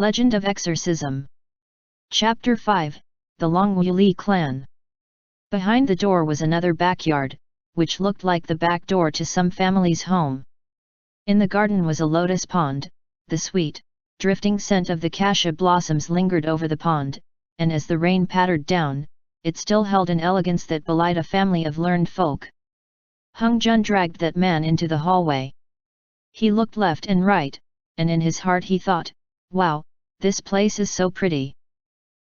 Legend of Exorcism. Chapter 5, The Longwu Li Clan. Behind the door was another backyard, which looked like the back door to some family's home. In the garden was a lotus pond. The sweet, drifting scent of the cassia blossoms lingered over the pond, and as the rain pattered down, it still held an elegance that belied a family of learned folk. Hung Jun dragged that man into the hallway. He looked left and right, and in his heart he thought, "Wow, this place is so pretty."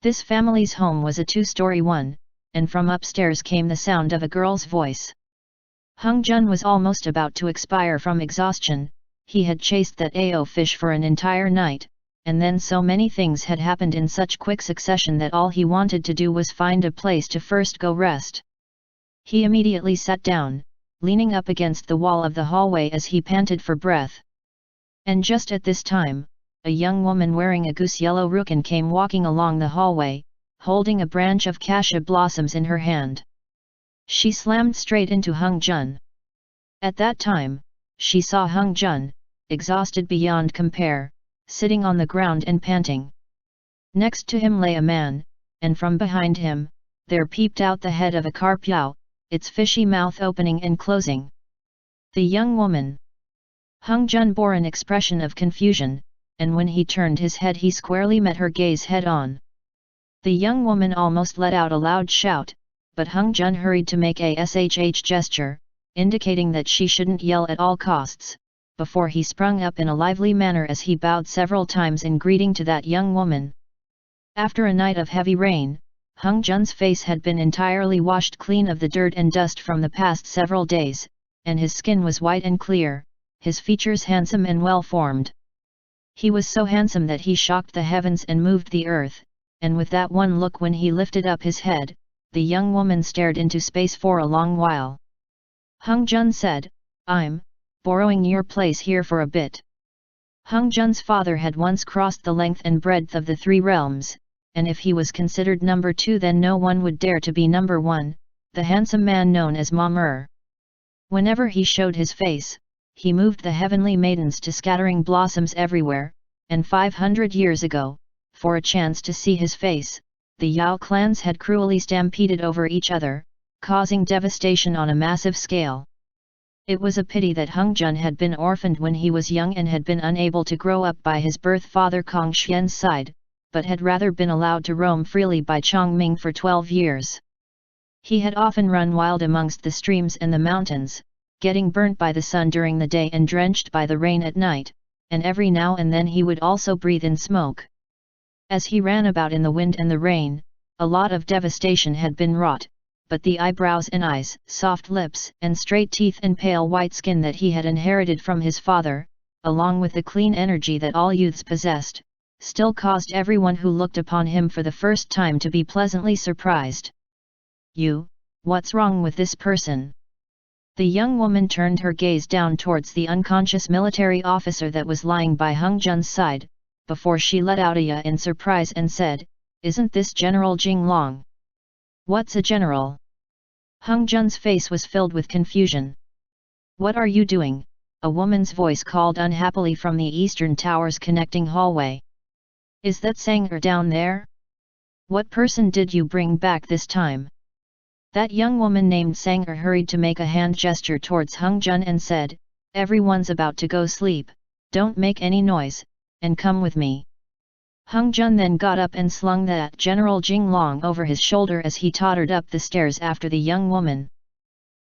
This family's home was a two-story one, and from upstairs came the sound of a girl's voice. Hung Jun was almost about to expire from exhaustion. He had chased that AO fish for an entire night, and then so many things had happened in such quick succession that all he wanted to do was find a place to first go rest. He immediately sat down, leaning up against the wall of the hallway as he panted for breath. And just at this time, a young woman wearing a goose yellow rukin came walking along the hallway, holding a branch of cassia blossoms in her hand. She slammed straight into Hung Jun. At that time, she saw Hung Jun, exhausted beyond compare, sitting on the ground and panting. Next to him lay a man, and from behind him, there peeped out the head of a carp yao, its fishy mouth opening and closing. The young woman. Hung Jun bore an expression of confusion, and when he turned his head he squarely met her gaze head-on. The young woman almost let out a loud shout, but Hung Jun hurried to make a shh gesture, indicating that she shouldn't yell at all costs, before he sprung up in a lively manner as he bowed several times in greeting to that young woman. After a night of heavy rain, Hung Jun's face had been entirely washed clean of the dirt and dust from the past several days, and his skin was white and clear, his features handsome and well-formed. He was so handsome that he shocked the heavens and moved the earth, and with that one look when he lifted up his head, the young woman stared into space for a long while. Hung Jun said, "I'm borrowing your place here for a bit." Hung Jun's father had once crossed the length and breadth of the three realms, and if he was considered number 2 then no one would dare to be number 1, the handsome man known as Ma Mer. Whenever he showed his face, he moved the heavenly maidens to scattering blossoms everywhere, and 500 years ago, for a chance to see his face, the Yao clans had cruelly stampeded over each other, causing devastation on a massive scale. It was a pity that Hung Jun had been orphaned when he was young and had been unable to grow up by his birth father Kong Xian's side, but had rather been allowed to roam freely by Chong Ming for 12 years. He had often run wild amongst the streams and the mountains, getting burnt by the sun during the day and drenched by the rain at night, and every now and then he would also breathe in smoke. As he ran about in the wind and the rain, a lot of devastation had been wrought, but the eyebrows and eyes, soft lips and straight teeth and pale white skin that he had inherited from his father, along with the clean energy that all youths possessed, still caused everyone who looked upon him for the first time to be pleasantly surprised. What's wrong with this person?" The young woman turned her gaze down towards the unconscious military officer that was lying by Hung Jun's side, before she let out a "ya" in surprise and said, "Isn't this General Jing Long?" "What's a general?" Hung Jun's face was filled with confusion. "What are you doing?" a woman's voice called unhappily from the eastern tower's connecting hallway. "Is that Sanger down there? What person did you bring back this time?" That young woman named Sanger hurried to make a hand gesture towards Hung Jun and said, "Everyone's about to go sleep, don't make any noise, and come with me." Hung Jun then got up and slung that General Jing Long over his shoulder as he tottered up the stairs after the young woman.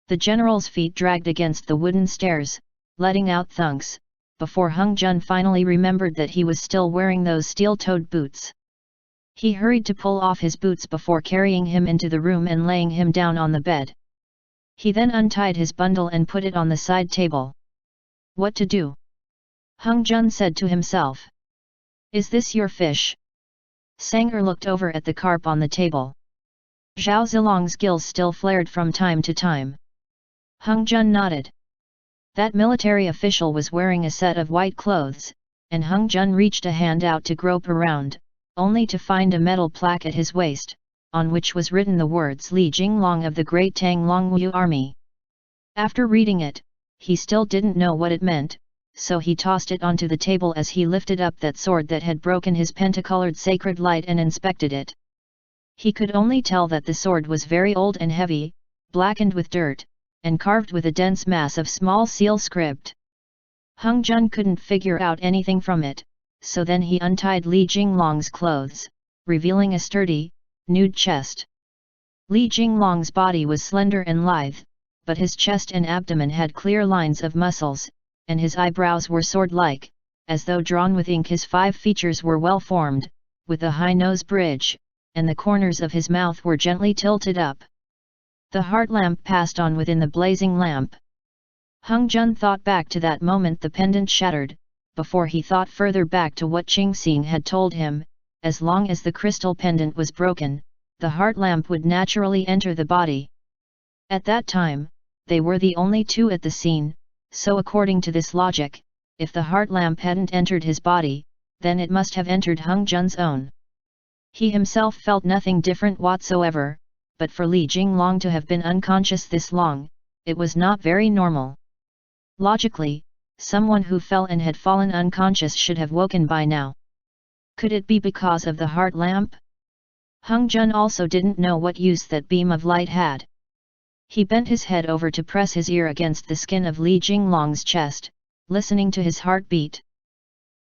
The general's feet dragged against the wooden stairs, letting out thunks, before Hung Jun finally remembered that he was still wearing those steel-toed boots. He hurried to pull off his boots before carrying him into the room and laying him down on the bed. He then untied his bundle and put it on the side table. "What to do?" Hung Jun said to himself. "Is this your fish?" Sanger looked over at the carp on the table. Zhao Zilong's gills still flared from time to time. Hung Jun nodded. That military official was wearing a set of white clothes, and Hung Jun reached a hand out to grope around, only to find a metal plaque at his waist, on which was written the words Li Jinglong of the Great Tang Longwu Army. After reading it, he still didn't know what it meant, so he tossed it onto the table as he lifted up that sword that had broken his pentacolored sacred light and inspected it. He could only tell that the sword was very old and heavy, blackened with dirt, and carved with a dense mass of small seal script. Hung Jun couldn't figure out anything from it, so then he untied Li Jinglong's clothes, revealing a sturdy, nude chest. Li Jinglong's body was slender and lithe, but his chest and abdomen had clear lines of muscles, and his eyebrows were sword-like, as though drawn with ink. His 5 features were well formed, with a high nose bridge, and the corners of his mouth were gently tilted up. The heart lamp passed on within the blazing lamp. Hung Jun thought back to that moment the pendant shattered, before he thought further back to what Qing Xing had told him. As long as the crystal pendant was broken, the heart lamp would naturally enter the body. At that time, they were the only 2 at the scene, so according to this logic, if the heart lamp hadn't entered his body, then it must have entered Hung Jun's own. He himself felt nothing different whatsoever, but for Li Jinglong to have been unconscious this long, it was not very normal. Logically, someone who fell and had fallen unconscious should have woken by now. Could it be because of the heart lamp? Hung Jun also didn't know what use that beam of light had. He bent his head over to press his ear against the skin of Li Jinglong's chest, listening to his heartbeat.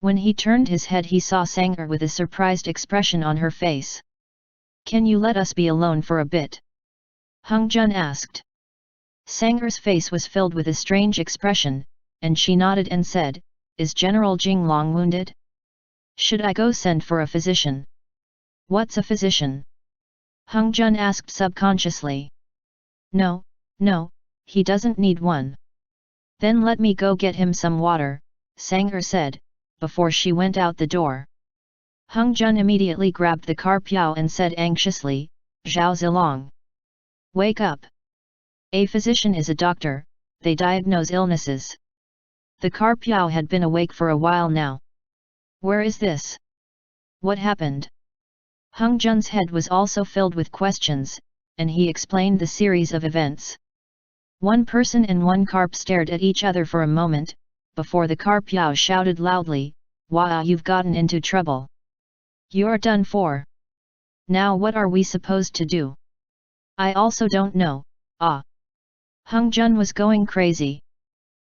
When he turned his head he saw Sang'er with a surprised expression on her face. "Can you let us be alone for a bit?" Hung Jun asked. Sang'er's face was filled with a strange expression, and she nodded and said, "Is General Jinglong wounded? Should I go send for a physician?" "What's a physician?" Hung Jun asked subconsciously. No, he doesn't need one." "Then let me go get him some water," Sang'er said, before she went out the door. Hung Jun immediately grabbed the carpiao and said anxiously, "Zhao Zilong. Wake up. A physician is a doctor, they diagnose illnesses." The carpiao had been awake for a while now. "Where is this? What happened?" Hung Jun's head was also filled with questions, and he explained the series of events. One person and one carp stared at each other for a moment, before the carpiao shouted loudly, "Wow, you've gotten into trouble. You're done for. Now what are we supposed to do?" "I also don't know, ah." Hung Jun was going crazy.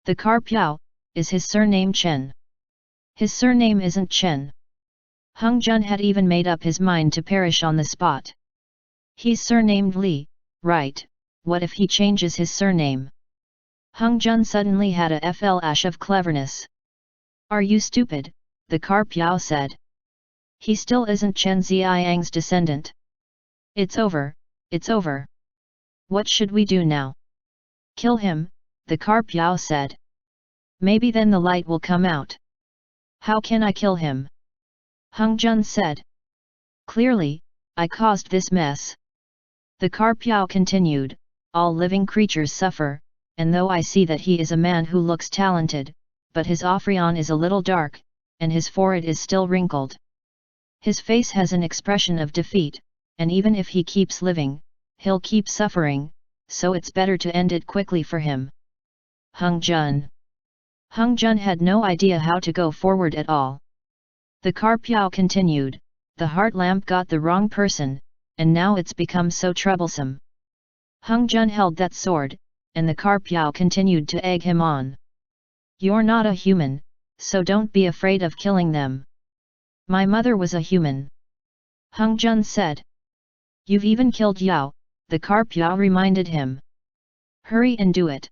The carpiao, is his surname Chen? His surname isn't Chen. Hung Jun had even made up his mind to perish on the spot. He's surnamed Li, right? What if he changes his surname? Hung Jun suddenly had a flash of cleverness. "Are you stupid?" the carpiao said. "He still isn't Chen Xiang's descendant. It's over, it's over. What should we do now?" "Kill him," the carpiao said. "Maybe then the light will come out." "How can I kill him?" Hung Jun said. "Clearly, I caused this mess." The carpiao continued, "All living creatures suffer, and though I see that he is a man who looks talented, but his offrion is a little dark, and his forehead is still wrinkled. His face has an expression of defeat, and even if he keeps living, he'll keep suffering, so it's better to end it quickly for him." Hung Jun had no idea how to go forward at all. The carpiao continued, "The heart lamp got the wrong person, and now it's become so troublesome." Hung Jun held that sword, and the carpiao continued to egg him on. "You're not a human, so don't be afraid of killing them." "My mother was a human," Hung Jun said. "You've even killed Yao," the carpiao reminded him. "Hurry and do it.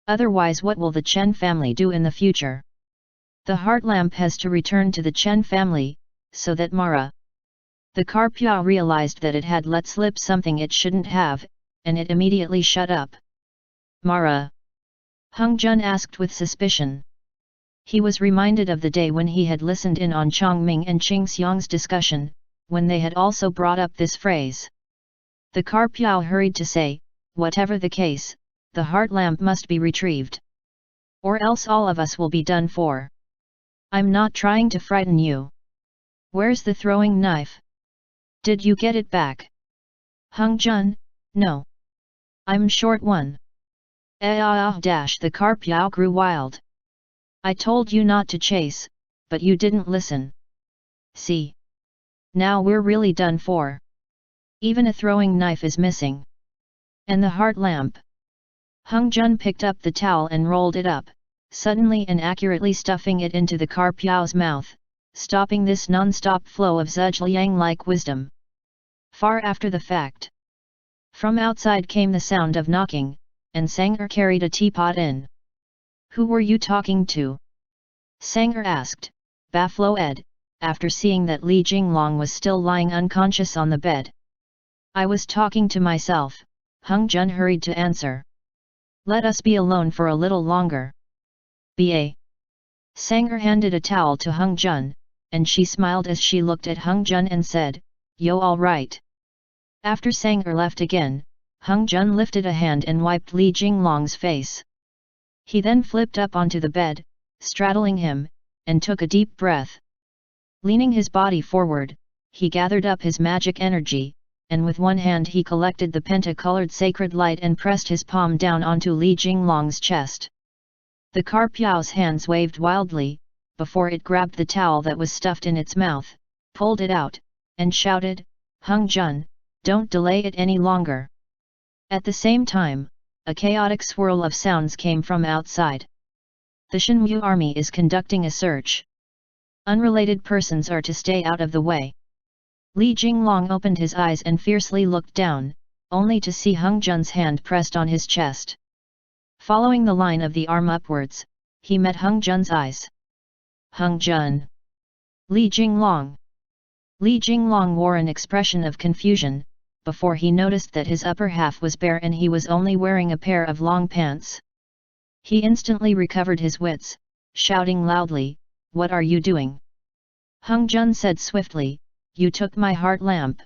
Otherwise what will the Chen family do in the future? The heart lamp has to return to the Chen family, so that Mara..." The carpiao realized that it had let slip something it shouldn't have, and it immediately shut up. "Mara?" Hung Jun asked with suspicion. He was reminded of the day when he had listened in on Chongming and Qing Xiang's discussion, when they had also brought up this phrase. The carpiao hurried to say, "Whatever the case, the heart lamp must be retrieved. Or else all of us will be done for. I'm not trying to frighten you. Where's the throwing knife? Did you get it back?" Hung Jun, "No. I'm short one." The carpiao grew wild. I told you not to chase, but you didn't listen. See? Now we're really done for. Even a throwing knife is missing. And the heart lamp. Hung Jun picked up the towel and rolled it up, suddenly and accurately stuffing it into the Carpiao's mouth, stopping this non-stop flow of Zhujiang-like wisdom. Far after the fact. From outside came the sound of knocking, and Sanger carried a teapot in. Who were you talking to? Sanger asked, baffled, after seeing that Li Jinglong was still lying unconscious on the bed. I was talking to myself, Hung Jun hurried to answer. Let us be alone for a little longer. Ba. Sanger handed a towel to Hung Jun, and she smiled as she looked at Hung Jun and said, Yo, all right. After Sanger left again, Hung Jun lifted a hand and wiped Li Jinglong's face. He then flipped up onto the bed, straddling him, and took a deep breath. Leaning his body forward, he gathered up his magic energy, and with one hand he collected the penta-colored sacred light and pressed his palm down onto Li Jinglong's chest. The Carpiao's hands waved wildly, before it grabbed the towel that was stuffed in its mouth, pulled it out, and shouted, Hung Jun, don't delay it any longer. At the same time, a chaotic swirl of sounds came from outside. The Shenwu army is conducting a search. Unrelated persons are to stay out of the way. Li Jinglong opened his eyes and fiercely looked down, only to see Hung Jun's hand pressed on his chest. Following the line of the arm upwards, he met Hung Jun's eyes. Hung Jun. Li Jinglong. Li Jinglong wore an expression of confusion, before he noticed that his upper half was bare and he was only wearing a pair of long pants. He instantly recovered his wits, shouting loudly, What are you doing? Hung Jun said swiftly, You took my heart lamp.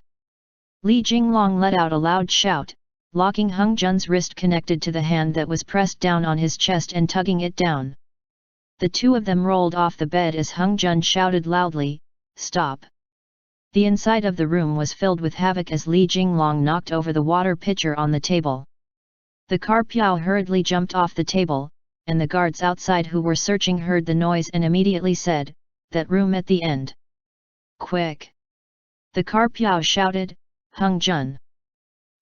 Li Jinglong let out a loud shout, locking Hung Jun's wrist connected to the hand that was pressed down on his chest and tugging it down. The two of them rolled off the bed as Hung Jun shouted loudly, Stop! The inside of the room was filled with havoc as Li Jinglong knocked over the water pitcher on the table. The Carpiao hurriedly jumped off the table, and the guards outside who were searching heard the noise and immediately said, That room at the end. Quick! The Carpiao shouted, Hung Jun.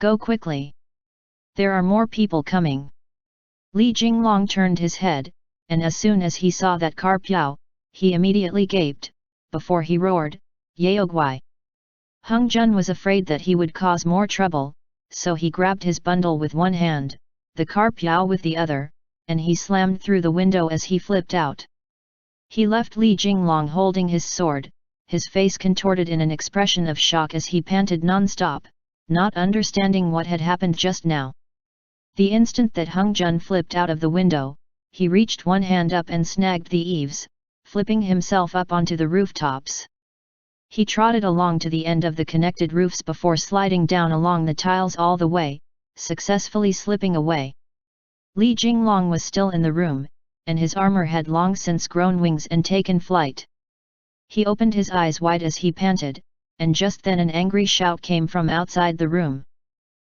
Go quickly! There are more people coming. Li Jinglong turned his head, and as soon as he saw that Carpiao, he immediately gaped, before he roared, Yaogwai! Hung Jun was afraid that he would cause more trouble, so he grabbed his bundle with one hand, the Carpiao with the other, and he slammed through the window as he flipped out. He left Li Jinglong holding his sword, his face contorted in an expression of shock as he panted non-stop, not understanding what had happened just now. The instant that Hung Jun flipped out of the window, he reached one hand up and snagged the eaves, flipping himself up onto the rooftops. He trotted along to the end of the connected roofs before sliding down along the tiles all the way, successfully slipping away. Li Jinglong was still in the room, and his armor had long since grown wings and taken flight. He opened his eyes wide as he panted, and just then an angry shout came from outside the room.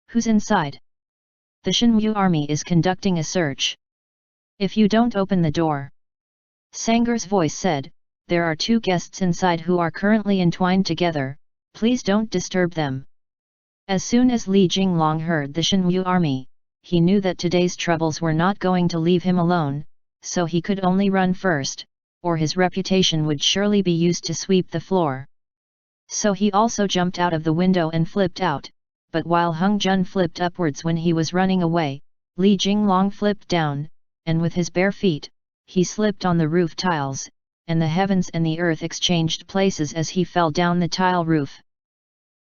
Who's inside? The Shenwu army is conducting a search. If you don't open the door. Sanger's voice said, There are two guests inside who are currently entwined together, please don't disturb them. As soon as Li Jinglong heard the Shenwu army, he knew that today's troubles were not going to leave him alone, so he could only run first, or his reputation would surely be used to sweep the floor. So he also jumped out of the window and flipped out, but while Hung Jun flipped upwards when he was running away, Li Jinglong flipped down, and with his bare feet, he slipped on the roof tiles, and the heavens and the earth exchanged places as he fell down the tile roof.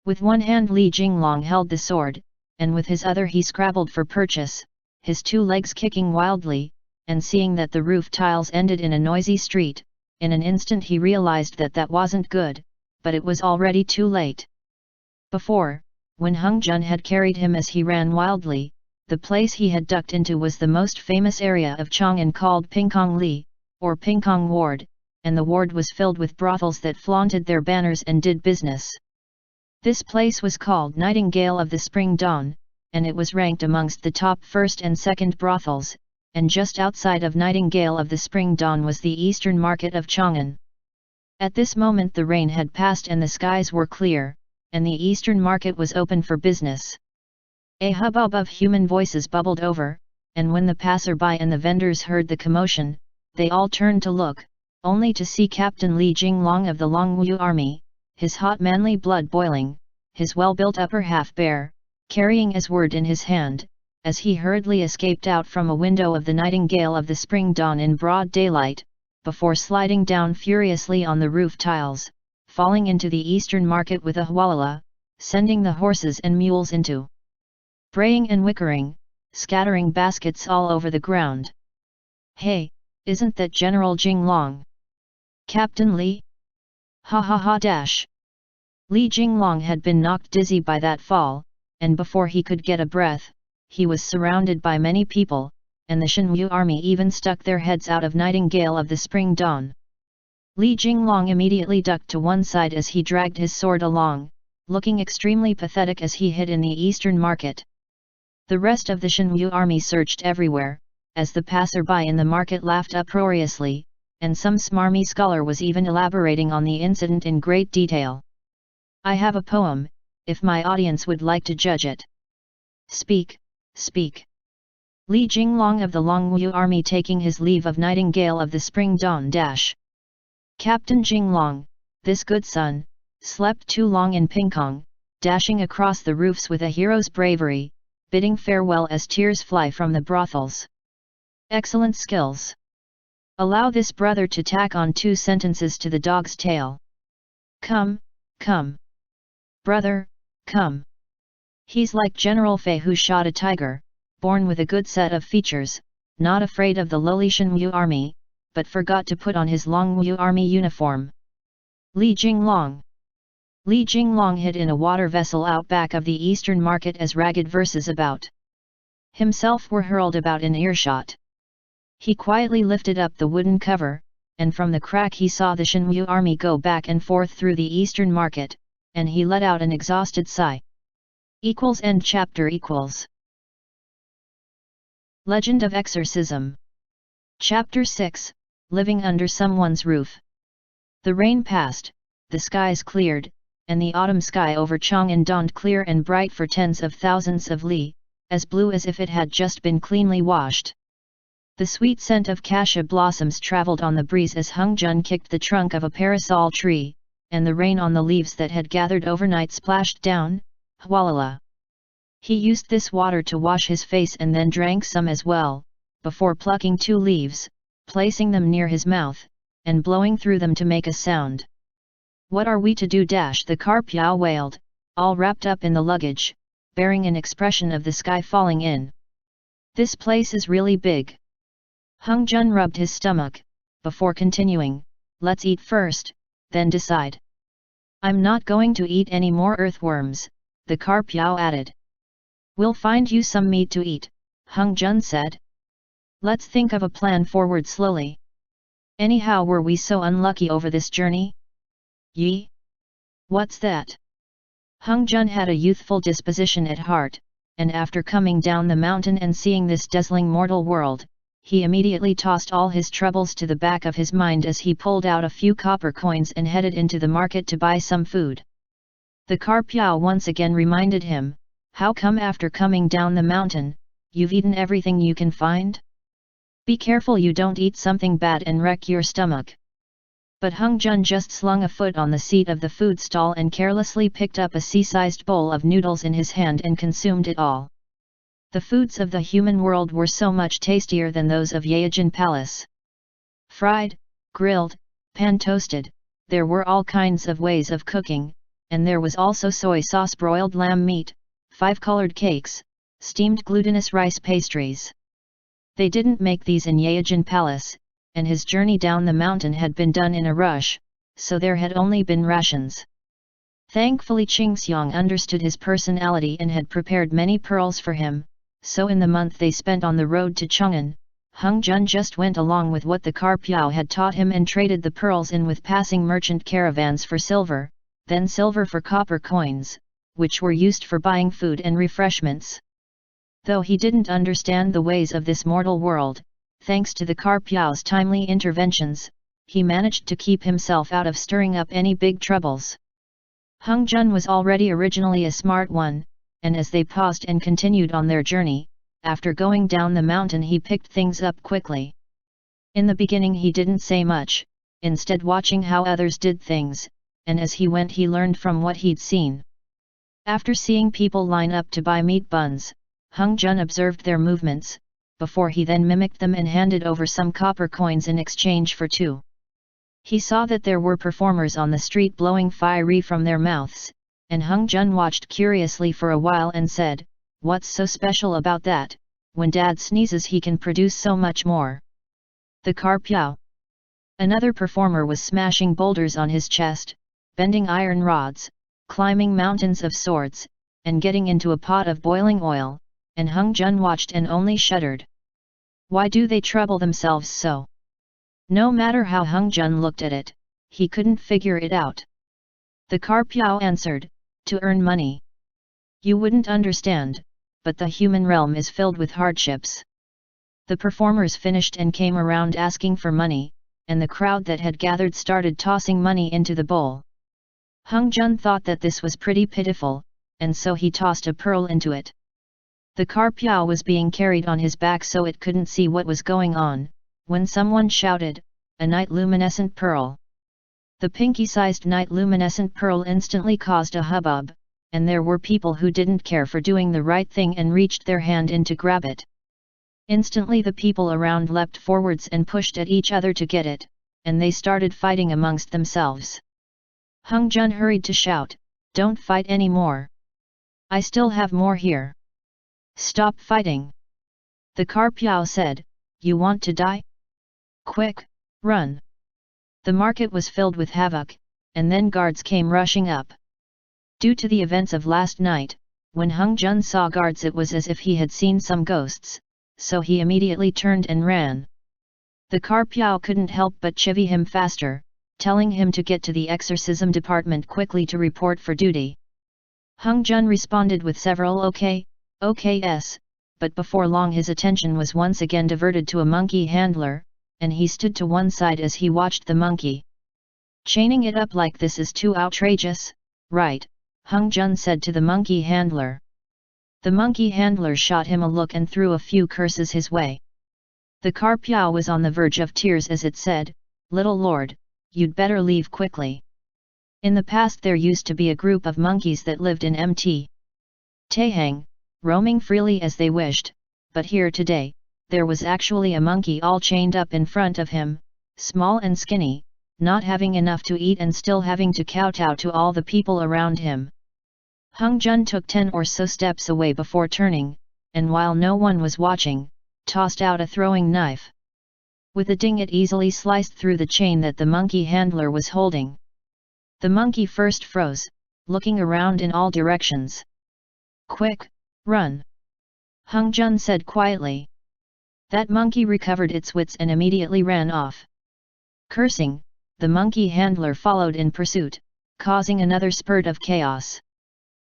With one hand Li Jinglong held the sword, and with his other he scrabbled for purchase, his two legs kicking wildly, and seeing that the roof tiles ended in a noisy street, in an instant he realized that that wasn't good, but it was already too late. Before, when Hung Jun had carried him as he ran wildly, the place he had ducked into was the most famous area of Chang'an called Pingkong Li, or Pingkong Ward, and the ward was filled with brothels that flaunted their banners and did business. This place was called Nightingale of the Spring Dawn, and it was ranked amongst the top first and second brothels, and just outside of Nightingale of the Spring Dawn was the eastern market of Chang'an. At this moment the rain had passed and the skies were clear, and the eastern market was open for business. A hubbub of human voices bubbled over, and when the passerby and the vendors heard the commotion, they all turned to look, only to see Captain Li Jinglong of the Longwu army, his hot manly blood boiling, his well-built upper half bare, carrying his sword in his hand, as he hurriedly escaped out from a window of the Nightingale of the Spring Dawn in broad daylight, before sliding down furiously on the roof tiles, falling into the eastern market with a hualala, sending the horses and mules into braying and whickering, scattering baskets all over the ground. "Hey, isn't that General Jinglong? Captain Li? Ha ha ha dash!" Li Jinglong had been knocked dizzy by that fall, and before he could get a breath, he was surrounded by many people, and the Shenwu army even stuck their heads out of Nightingale of the Spring Dawn. Li Jinglong immediately ducked to one side as he dragged his sword along, looking extremely pathetic as he hid in the eastern market. The rest of the Shenwu army searched everywhere, as the passerby in the market laughed uproariously, and some smarmy scholar was even elaborating on the incident in great detail. "I have a poem, if my audience would like to judge it." "Speak, speak." Li Jinglong of the Longwu army taking his leave of Nightingale of the Spring Dawn dash. Captain Jinglong, this good son, slept too long in Pingkong, dashing across the roofs with a hero's bravery, bidding farewell as tears fly from the brothels. Excellent skills. Allow this brother to tack on 2 sentences to the dog's tail. Come, come. Brother, come. He's like General Fei who shot a tiger, born with a good set of features, not afraid of the lowly Shenwu army, but forgot to put on his Longwu army uniform. Li Jinglong. Li Jinglong hid in a water vessel out back of the eastern market as ragged verses about himself were hurled about in earshot. He quietly lifted up the wooden cover, and from the crack he saw the Shenwu army go back and forth through the eastern market, and he let out an exhausted sigh. End chapter. Legend of Exorcism. Chapter 6, Living Under Someone's Roof. The rain passed, the skies cleared, and the autumn sky over Chang'an dawned clear and bright for tens of thousands of li, as blue as if it had just been cleanly washed. The sweet scent of cassia blossoms travelled on the breeze as Hung Jun kicked the trunk of a parasol tree, and the rain on the leaves that had gathered overnight splashed down, hualala. He used this water to wash his face and then drank some as well, before plucking 2 leaves, placing them near his mouth, and blowing through them to make a sound. "What are we to do?" the Carpiao wailed, all wrapped up in the luggage, bearing an expression of the sky falling in. "This place is really big." Hung Jun rubbed his stomach, before continuing, "Let's eat first, then decide." "I'm not going to eat any more earthworms," the Carpiao added. "We'll find you some meat to eat," Hung Jun said. "Let's think of a plan forward slowly. Anyhow, were we so unlucky over this journey? Yi? What's that?" Hung Jun had a youthful disposition at heart, and after coming down the mountain and seeing this dazzling mortal world, he immediately tossed all his troubles to the back of his mind as he pulled out a few copper coins and headed into the market to buy some food. The Carpiao once again reminded him, "How come after coming down the mountain, you've eaten everything you can find? Be careful you don't eat something bad and wreck your stomach." But Hung Jun just slung a foot on the seat of the food stall and carelessly picked up a sea-sized bowl of noodles in his hand and consumed it all. The foods of the human world were so much tastier than those of Yaojin Palace. Fried, grilled, pan-toasted, there were all kinds of ways of cooking, and there was also soy sauce broiled lamb meat, 5-colored cakes, steamed glutinous rice pastries. They didn't make these in Yaojin Palace, and his journey down the mountain had been done in a rush, so there had only been rations. Thankfully Qingxiang understood his personality and had prepared many pearls for him, so in the month they spent on the road to Chang'an, Hung Jun just went along with what the Carpiao had taught him and traded the pearls in with passing merchant caravans for silver, then silver for copper coins, which were used for buying food and refreshments. Though he didn't understand the ways of this mortal world, thanks to the Carpiao's timely interventions, he managed to keep himself out of stirring up any big troubles. Hung Jun was already originally a smart one, and as they paused and continued on their journey, after going down the mountain he picked things up quickly. In the beginning he didn't say much, instead watching how others did things, and as he went he learned from what he'd seen. After seeing people line up to buy meat buns, Hung Jun observed their movements, before he then mimicked them and handed over some copper coins in exchange for 2. He saw that there were performers on the street blowing fire from their mouths, and Hung Jun watched curiously for a while and said, "What's so special about that? When Dad sneezes he can produce so much more." The Carpiao. Another performer was smashing boulders on his chest, bending iron rods, climbing mountains of swords, and getting into a pot of boiling oil, and Hung Jun watched and only shuddered. Why do they trouble themselves so? No matter how Hung Jun looked at it, he couldn't figure it out. The Carpiao answered, "To earn money. You wouldn't understand, but the human realm is filled with hardships." The performers finished and came around asking for money, and the crowd that had gathered started tossing money into the bowl. Hung Jun thought that this was pretty pitiful, and so he tossed a pearl into it. The Carpiao was being carried on his back so it couldn't see what was going on, when someone shouted, "A night luminescent pearl!" The pinky-sized night luminescent pearl instantly caused a hubbub, and there were people who didn't care for doing the right thing and reached their hand in to grab it. Instantly the people around leapt forwards and pushed at each other to get it, and they started fighting amongst themselves. Hung Jun hurried to shout, "Don't fight anymore! I still have more here! Stop fighting!" The Carpiao said, "You want to die? Quick, run!" The market was filled with havoc, and then guards came rushing up. Due to the events of last night, when Hung Jun saw guards it was as if he had seen some ghosts, so he immediately turned and ran. The Carpiao couldn't help but chivvy him faster, telling him to get to the exorcism department quickly to report for duty. Hung Jun responded with several OKs, but before long his attention was once again diverted to a monkey handler, and he stood to one side as he watched the monkey. "Chaining it up like this is too outrageous, right?" Hung Jun said to the monkey handler. The monkey handler shot him a look and threw a few curses his way. The Carpiao was on the verge of tears as it said, "Little lord, you'd better leave quickly. In the past there used to be a group of monkeys that lived in Mt. Tahang, roaming freely as they wished, but here today, there was actually a monkey all chained up in front of him, small and skinny, not having enough to eat and still having to kowtow to all the people around him." Hung Jun took 10 or so steps away before turning, and while no one was watching, tossed out a throwing knife. With a ding it easily sliced through the chain that the monkey handler was holding. The monkey first froze, looking around in all directions. "Quick, run!" Hung Jun said quietly. That monkey recovered its wits and immediately ran off. Cursing, the monkey handler followed in pursuit, causing another spurt of chaos.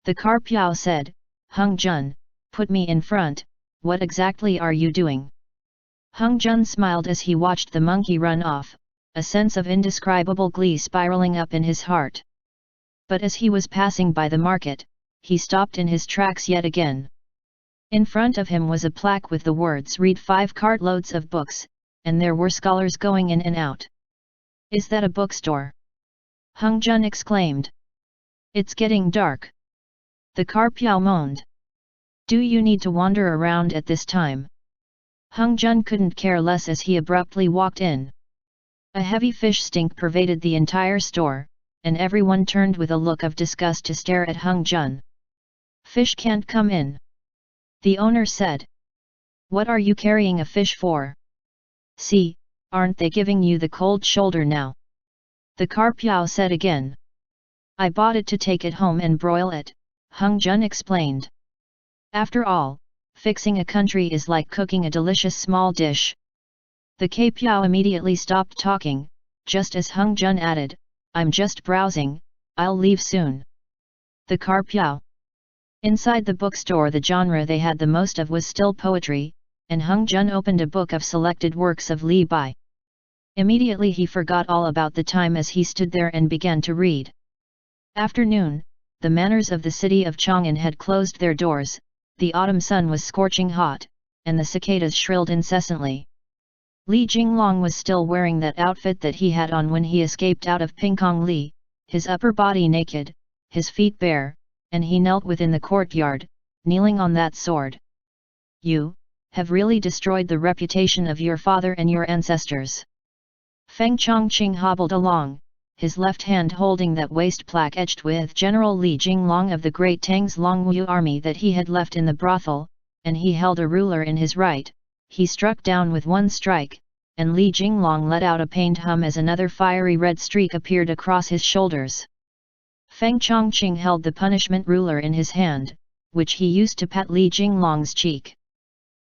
The Carpiao said, "Hung Jun, put me in front, what exactly are you doing?" Hung Jun smiled as he watched the monkey run off, a sense of indescribable glee spiraling up in his heart. But as he was passing by the market, he stopped in his tracks yet again. In front of him was a plaque with the words "Read 5 cartloads of books," and there were scholars going in and out. "Is that a bookstore?" Hung Jun exclaimed. "It's getting dark." The Carpiao moaned. "Do you need to wander around at this time?" Hung Jun couldn't care less as he abruptly walked in. A heavy fish stink pervaded the entire store, and everyone turned with a look of disgust to stare at Hung Jun. "Fish can't come in," the owner said. "What are you carrying a fish for? See, aren't they giving you the cold shoulder now?" The Carpiao said again. "I bought it to take it home and broil it," Hung Jun explained. "After all, fixing a country is like cooking a delicious small dish." The Carpiao immediately stopped talking, just as Hung Jun added, "I'm just browsing, I'll leave soon." The Carpiao. Inside the bookstore, the genre they had the most of was still poetry, and Hung Jun opened a book of selected works of Li Bai. Immediately he forgot all about the time as he stood there and began to read. Afternoon, the manors of the city of Chang'an had closed their doors, the autumn sun was scorching hot, and the cicadas shrilled incessantly. Li Jinglong was still wearing that outfit that he had on when he escaped out of Pingkong Li, his upper body naked, his feet bare, and he knelt within the courtyard, kneeling on that sword. You have really destroyed the reputation of your father and your ancestors. Feng Chongqing hobbled along, his left hand holding that waist plaque etched with General Li Jinglong of the great Tang's Longwu army that he had left in the brothel, and he held a ruler in his right. He struck down with one strike, and Li Jinglong let out a pained hum as another fiery red streak appeared across his shoulders. Feng Chongqing held the punishment ruler in his hand, which he used to pat Li Jinglong's cheek.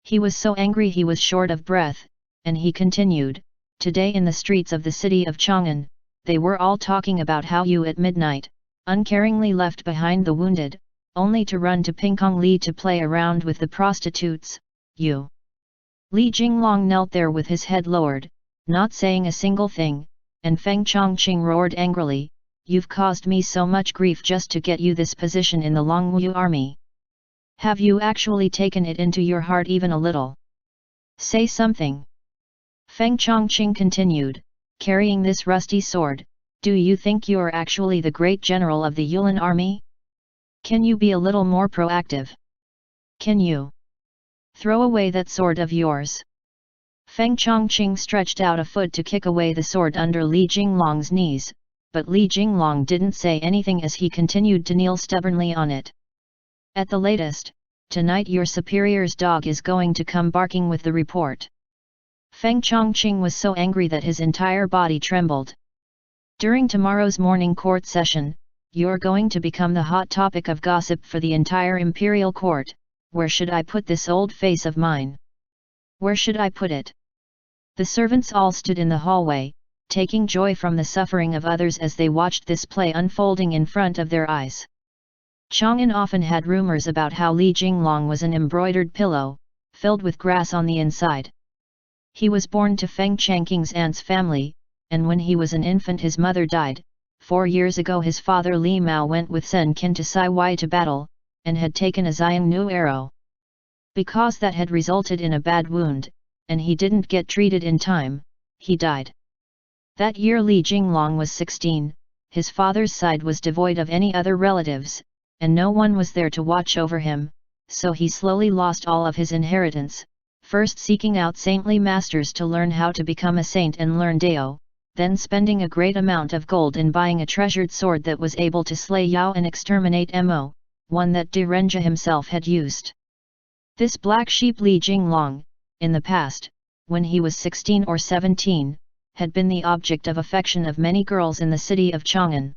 He was so angry he was short of breath, and he continued, "Today in the streets of the city of Chang'an, they were all talking about how you at midnight, uncaringly left behind the wounded, only to run to Pingkong Li to play around with the prostitutes, you." Li Jinglong knelt there with his head lowered, not saying a single thing, and Feng Chongqing roared angrily, "You've caused me so much grief just to get you this position in the Longwu army. Have you actually taken it into your heart even a little? Say something." Feng Chongqing continued, "Carrying this rusty sword, do you think you're actually the great general of the Yulin army? Can you be a little more proactive? Can you throw away that sword of yours?" Feng Chongqing stretched out a foot to kick away the sword under Li Jinglong's knees, but Li Jinglong didn't say anything as he continued to kneel stubbornly on it. "At the latest, tonight your superior's dog is going to come barking with the report." Feng Chongqing was so angry that his entire body trembled. "During tomorrow's morning court session, you're going to become the hot topic of gossip for the entire imperial court. Where should I put this old face of mine? Where should I put it?" The servants all stood in the hallway, taking joy from the suffering of others as they watched this play unfolding in front of their eyes. Chang'an often had rumors about how Li Jinglong was an embroidered pillow, filled with grass on the inside. He was born to Feng Changqing's aunt's family, and when he was an infant his mother died. 4 years ago his father Li Mao went with Sen Qin to Sai Wai to battle, and had taken a Xiang Nu arrow. Because that had resulted in a bad wound, and he didn't get treated in time, he died. That year Li Jinglong was 16, his father's side was devoid of any other relatives, and no one was there to watch over him, so he slowly lost all of his inheritance, first seeking out saintly masters to learn how to become a saint and learn Dao, then spending a great amount of gold in buying a treasured sword that was able to slay Yao and exterminate Mo, one that De Renja himself had used. This black sheep Li Jinglong, in the past, when he was 16 or 17, had been the object of affection of many girls in the city of Chang'an.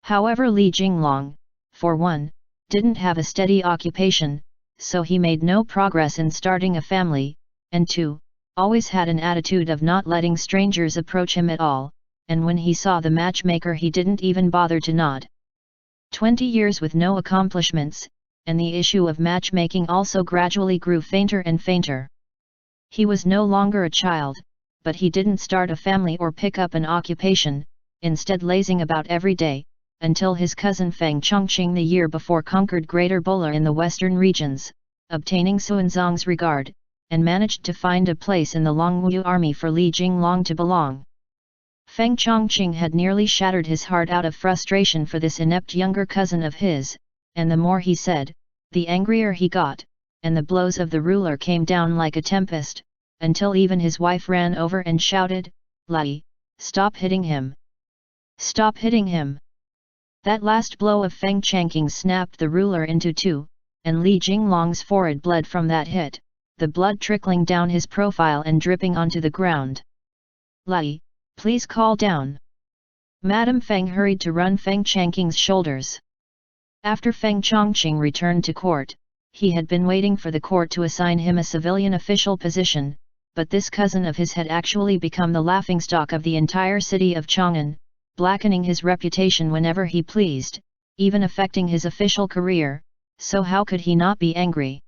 However, Li Jinglong, for one, didn't have a steady occupation, so he made no progress in starting a family, and two, always had an attitude of not letting strangers approach him at all, and when he saw the matchmaker he didn't even bother to nod. 20 years with no accomplishments, and the issue of matchmaking also gradually grew fainter and fainter. He was no longer a child, but he didn't start a family or pick up an occupation, instead lazing about every day, until his cousin Feng Chongqing the year before conquered Greater Bola in the western regions, obtaining Xuanzang's regard, and managed to find a place in the Longwu army for Li Jinglong to belong. Feng Chongqing had nearly shattered his heart out of frustration for this inept younger cousin of his, and the more he said, the angrier he got, and the blows of the ruler came down like a tempest, until even his wife ran over and shouted, "Lai, stop hitting him! Stop hitting him!" That last blow of Feng Changqing snapped the ruler into two, and Li Jinglong's forehead bled from that hit, the blood trickling down his profile and dripping onto the ground. "Lai, please call down." Madame Feng hurried to run Feng Changqing's shoulders. After Feng Chongqing returned to court, he had been waiting for the court to assign him a civilian official position, but this cousin of his had actually become the laughingstock of the entire city of Chang'an, blackening his reputation whenever he pleased, even affecting his official career, so how could he not be angry?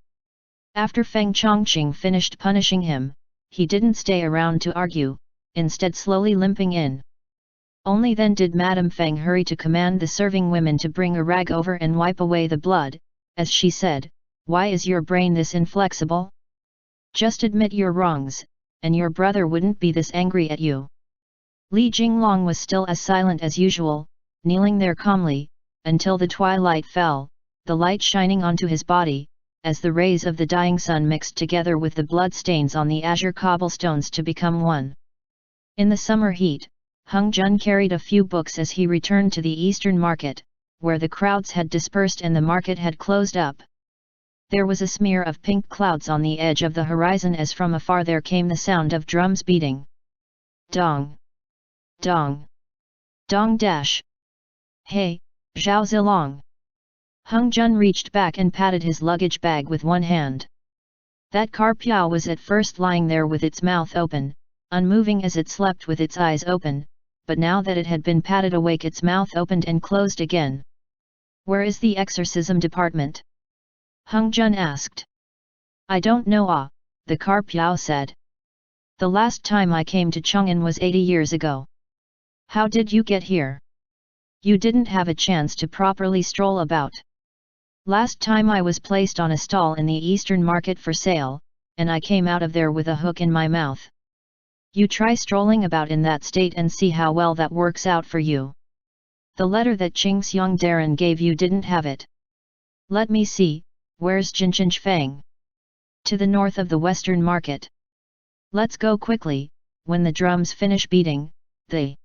After Feng Chongqing finished punishing him, he didn't stay around to argue, instead slowly limping in. Only then did Madame Feng hurry to command the serving women to bring a rag over and wipe away the blood, as she said, "Why is your brain this inflexible? Just admit your wrongs, and your brother wouldn't be this angry at you." Li Jinglong was still as silent as usual, kneeling there calmly, until the twilight fell, the light shining onto his body, as the rays of the dying sun mixed together with the blood stains on the azure cobblestones to become one. In the summer heat, Hung Jun carried a few books as he returned to the eastern market, where the crowds had dispersed and the market had closed up. There was a smear of pink clouds on the edge of the horizon as from afar there came the sound of drums beating. Dong! Dong! Dong dash! Hey, Zhao Zilong! Hung Jun reached back and patted his luggage bag with one hand. That carpiao was at first lying there with its mouth open, unmoving as it slept with its eyes open, but now that it had been patted awake its mouth opened and closed again. "Where is the exorcism department?" Hung Jun asked. "I don't know the carpiao said. "The last time I came to Chang'an was 80 years ago. How did you get here? You didn't have a chance to properly stroll about. Last time I was placed on a stall in the eastern market for sale, and I came out of there with a hook in my mouth. You try strolling about in that state and see how well that works out for you. The letter that Qing Xiang Darren gave you didn't have it. Let me see, where's Jinjin Feng? To the north of the western market. Let's go quickly, when the drums finish beating, the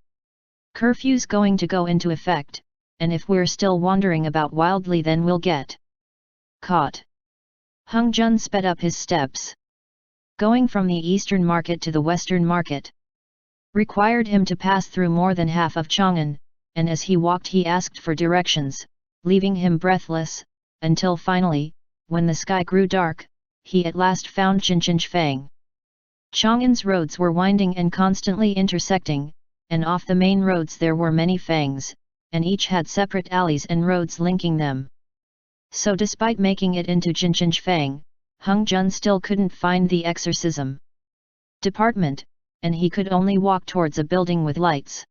curfew's going to go into effect, and if we're still wandering about wildly then we'll get caught." Hung Jun sped up his steps. Going from the eastern market to the western market required him to pass through more than half of Chang'an, and as he walked he asked for directions, leaving him breathless, until finally, when the sky grew dark, he at last found Jinjin Feng. Chang'an's roads were winding and constantly intersecting, and off the main roads there were many fangs, and each had separate alleys and roads linking them. So despite making it into Jinjin Feng, Hung Jun still couldn't find the exorcism department, and he could only walk towards a building with lights.